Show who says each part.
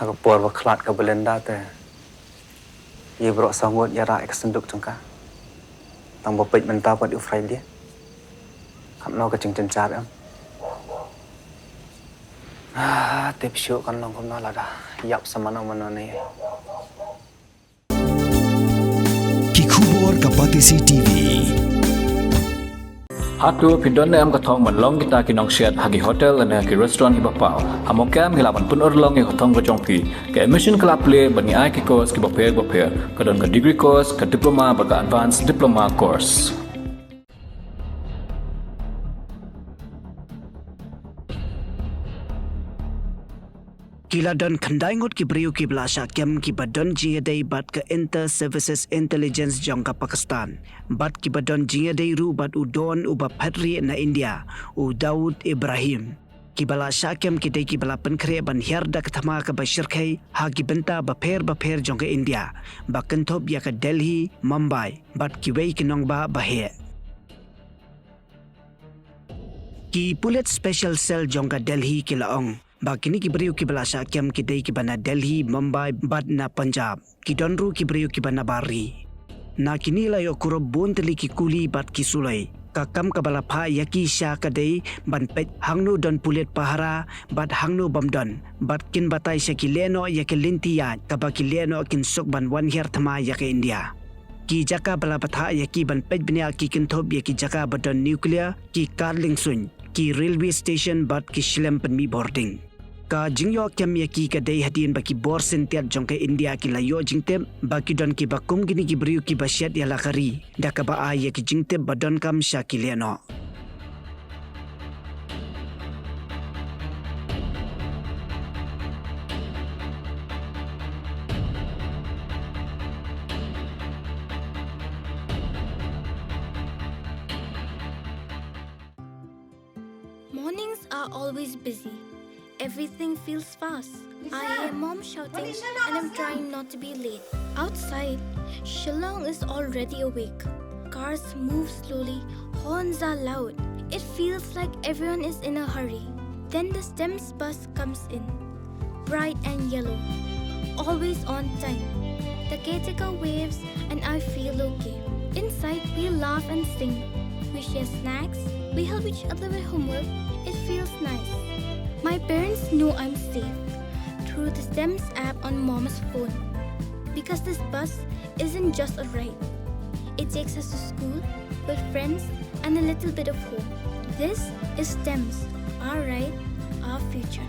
Speaker 1: Aku por waklat ke belenda te. Ia berok sangut ya rak kesenduk cengka. Tang bopet mentah buat ufrai dia. Kam no ke cing cencar am. Tip syuk kan long kom no lah dah. Yap sama no mana ni.
Speaker 2: Kikubor Kapatisi TV.
Speaker 3: Hatu pindon am katong manlong kita kinong shed hagi hotel ane ki restaurant ki bapau. Hamokam hilapan pun orlong ki katong kacong pi. Ke emission kelap play bani ai ki course ki baper kadon ke degree course ke diploma baga advanced diploma course.
Speaker 4: Kila don kandai ngut ki beriu ki belasha kem ki badon jinghiar bat ke Inter Services Intelligence jangka Pakistan. Bat ki badon jinghiar ru bat udon uba Padri na India u Daud Ibrahim. Ki belasha kem ki dei ki bala Pynkhreh ban hiarda ke Thma ke Shyrkhei ha ki benta baper jangka India. Bakentop ya ke Delhi, Mumbai bat ki wei ki nong ba bahe. Ki pulit special cell jangka Delhi ki laong. Bakini ki beriu ki belasha kem ki dei ki bana Delhi, Mumbai, bat na Punjab. Ki donru ki beriu ki bana Bari. Na kini la yo kurob bon teli ki kuli bat ki sulai. Kakam ka bala pha yaki Shah ka dei ban pet hangnu don pulit pahara bat hangnu bamdon. Bat kin batai sya ki Lehnoh ya ki lintia ka ba ki Lehnoh kin sok ban Jinghiar Thma ya ki India. Ki jaka bala patha ya ki ban pet bnia ki kinthop ya ki jaka badon nuclear ki Karling Sun ki railway station bat ki Shlem penmi boarding. Ka Jinghiar kem ya ki kadai hadin baki bor sentiat jongke India ki layo jingtep baki don ki bakum gini ki beriu ki basyat ya lakari da ka ba ya ki jingtep badon kam Shah ki Lehnoh.
Speaker 5: Mornings are always busy. Everything feels fast. I hear mom shouting and I'm trying not to be late. Outside, Shillong is already awake. Cars move slowly, horns are loud. It feels like everyone is in a hurry. Then the STEMS bus comes in, bright and yellow, always on time. The caretaker waves and I feel okay. Inside, we laugh and sing. We share snacks, we help each other with homework. It feels nice. My parents know I'm safe through the STEMS app on mom's phone. Because this bus isn't just a ride. It takes us to school with friends and a little bit of hope. This is STEMS, our ride, our future.